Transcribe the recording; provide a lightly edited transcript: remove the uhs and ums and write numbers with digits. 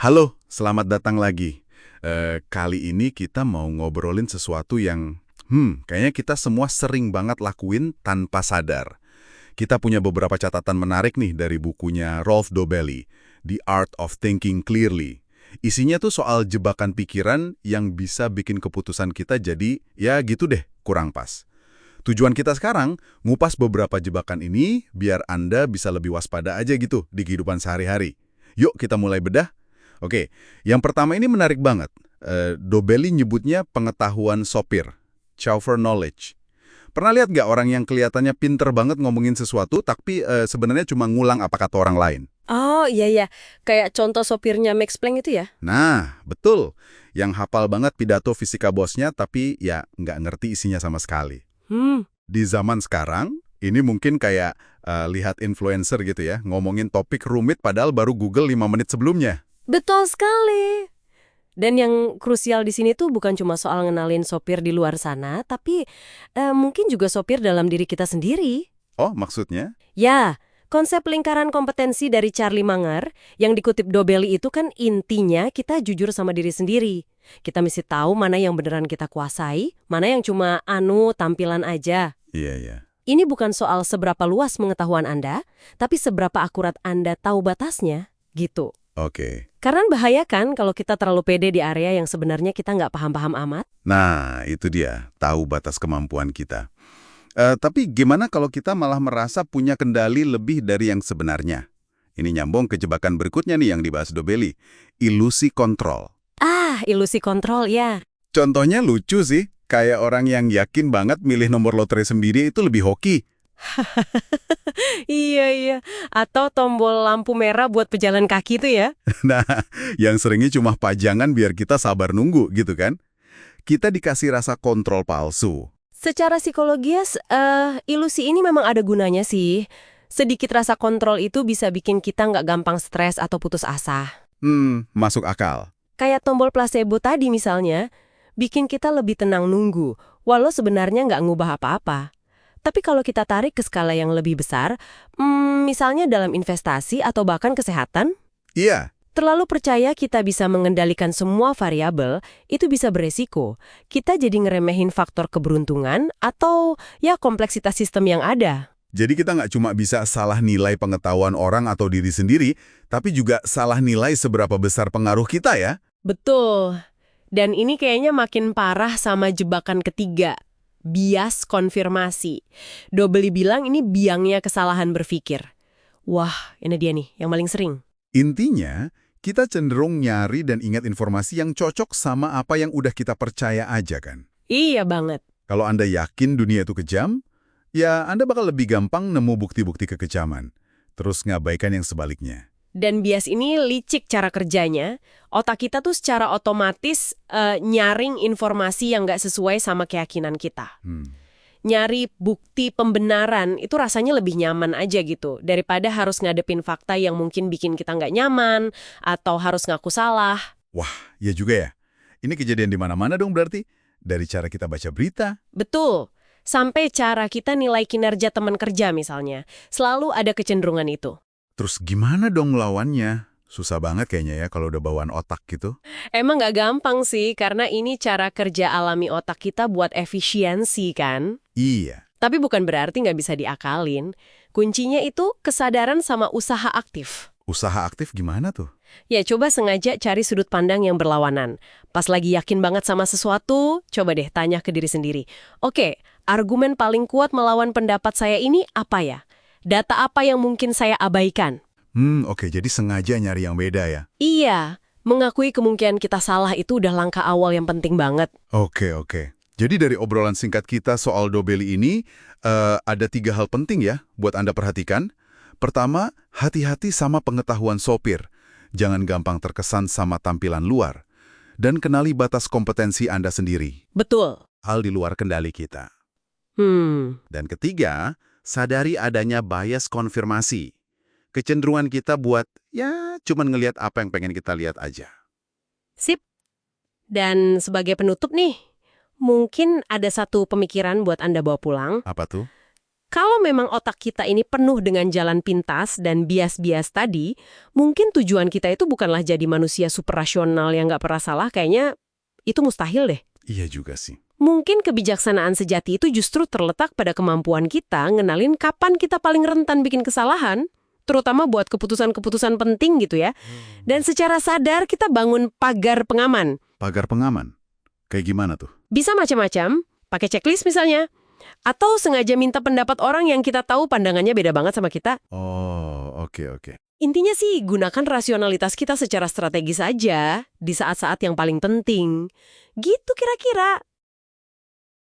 Halo, selamat datang lagi. Kali ini kita mau ngobrolin sesuatu yang, kayaknya kita semua sering banget lakuin tanpa sadar. Kita punya beberapa catatan menarik nih dari bukunya Rolf Dobelli, The Art of Thinking Clearly. Isinya tuh soal jebakan pikiran yang bisa bikin keputusan kita jadi, ya gitu deh, kurang pas. Tujuan kita sekarang, ngupas beberapa jebakan ini biar Anda bisa lebih waspada aja gitu di kehidupan sehari-hari. Yuk kita mulai bedah. Oke, yang pertama ini menarik banget. Dobelli nyebutnya pengetahuan sopir, chauffeur knowledge. Pernah lihat nggak orang yang kelihatannya pinter banget ngomongin sesuatu, tapi sebenarnya cuma ngulang apa kata orang lain? Oh iya ya, kayak contoh sopirnya Max Planck itu ya? Nah, betul. Yang hafal banget pidato fisika bosnya, tapi ya nggak ngerti isinya sama sekali. Hmm, Di zaman sekarang, ini mungkin kayak lihat influencer gitu ya, ngomongin topik rumit padahal baru Google 5 menit sebelumnya. betul sekali. Dan yang krusial di sini tuh bukan cuma soal ngenalin sopir di luar sana, tapi mungkin juga sopir dalam diri kita sendiri. Oh, maksudnya? Ya, konsep lingkaran kompetensi dari Charlie Munger yang dikutip Dobelli itu kan intinya kita jujur sama diri sendiri. Kita mesti tahu mana yang beneran kita kuasai, mana yang cuma tampilan aja. Iya, iya. Ini bukan soal seberapa luas pengetahuan Anda, tapi seberapa akurat Anda tahu batasnya, gitu. Oke. Karena bahaya kan kalau kita terlalu pede di area yang sebenarnya kita nggak paham-paham amat. Nah, itu dia, tahu batas kemampuan kita. Tapi gimana kalau kita malah merasa punya kendali lebih dari yang sebenarnya? Ini nyambung ke jebakan berikutnya nih yang dibahas Dobelli, ilusi kontrol. Ah, ilusi kontrol ya. Contohnya lucu sih, kayak orang yang yakin banget milih nomor lotre sendiri itu lebih hoki. Iya, iya. Atau tombol lampu merah buat pejalan kaki itu ya. Nah, yang seringnya cuma pajangan biar kita sabar nunggu gitu kan. Kita dikasih rasa kontrol palsu. Secara psikologis, ilusi ini memang ada gunanya sih. Sedikit rasa kontrol itu bisa bikin kita nggak gampang stres atau putus asa. Masuk akal. Kayak tombol placebo tadi misalnya, bikin kita lebih tenang nunggu, walau sebenarnya nggak ngubah apa-apa. Tapi kalau kita tarik ke skala yang lebih besar, misalnya dalam investasi atau bahkan kesehatan, Iya. terlalu percaya kita bisa mengendalikan semua variabel, itu bisa beresiko. Kita jadi ngeremehin faktor keberuntungan atau ya kompleksitas sistem yang ada. Jadi kita nggak cuma bisa salah nilai pengetahuan orang atau diri sendiri, tapi juga salah nilai seberapa besar pengaruh kita ya. Betul. Dan ini kayaknya makin parah sama jebakan ketiga, bias konfirmasi. Dobeli bilang ini biangnya kesalahan berpikir. Wah, ini dia nih yang paling sering. Intinya, kita cenderung nyari dan ingat informasi yang cocok sama apa yang udah kita percaya aja kan. Iya banget. Kalau Anda yakin dunia itu kejam, ya Anda bakal lebih gampang nemu bukti-bukti kekejaman. Terus ngabaikan yang sebaliknya. Dan bias ini licik cara kerjanya. Otak kita tuh secara otomatis nyaring informasi yang nggak sesuai sama keyakinan kita. Nyari bukti pembenaran itu rasanya lebih nyaman aja gitu. Daripada harus ngadepin fakta yang mungkin bikin kita nggak nyaman, atau harus ngaku salah. Wah, ya juga ya. Ini kejadian di mana-mana dong berarti. Dari cara kita baca berita. Betul. Sampai cara kita nilai kinerja teman kerja misalnya. Selalu ada kecenderungan itu. Terus gimana dong melawannya? Susah banget kayaknya ya kalau udah bawaan otak gitu. Emang nggak gampang sih, karena ini cara kerja alami otak kita buat efisiensi kan? Iya. Tapi bukan berarti nggak bisa diakalin. Kuncinya itu kesadaran sama usaha aktif. Usaha aktif gimana tuh? Ya, coba sengaja cari sudut pandang yang berlawanan. Pas lagi yakin banget sama sesuatu, coba deh tanya ke diri sendiri. Oke, argumen paling kuat melawan pendapat saya ini apa ya? Data apa yang mungkin saya abaikan? Oke, jadi sengaja nyari yang beda ya. Iya, mengakui kemungkinan kita salah itu udah langkah awal yang penting banget. Oke. Jadi dari obrolan singkat kita soal Dobelli ini, ada 3 hal penting ya buat Anda perhatikan. Pertama, hati-hati sama pengetahuan sopir. Jangan gampang terkesan sama tampilan luar. Dan kenali batas kompetensi Anda sendiri. Betul. Hal di luar kendali kita. Hmm, Dan ketiga, sadari adanya bias konfirmasi. Kecenderungan kita buat, ya cuman ngelihat apa yang pengen kita lihat aja. sip. Dan sebagai penutup nih, mungkin ada satu pemikiran buat Anda bawa pulang. Apa tuh? Kalau memang otak kita ini penuh dengan jalan pintas dan bias-bias tadi, mungkin tujuan kita itu bukanlah jadi manusia super rasional yang nggak pernah salah, kayaknya itu mustahil deh. Iya juga sih. Mungkin kebijaksanaan sejati itu justru terletak pada kemampuan kita ngenalin kapan kita paling rentan bikin kesalahan, terutama buat keputusan-keputusan penting gitu ya. Dan secara sadar kita bangun pagar pengaman. Pagar pengaman? Kayak gimana tuh? Bisa macam-macam, pakai checklist misalnya. Atau sengaja minta pendapat orang yang kita tahu pandangannya beda banget sama kita. Oh, oke. Intinya sih, gunakan rasionalitas kita secara strategis aja di saat-saat yang paling penting. Gitu kira-kira.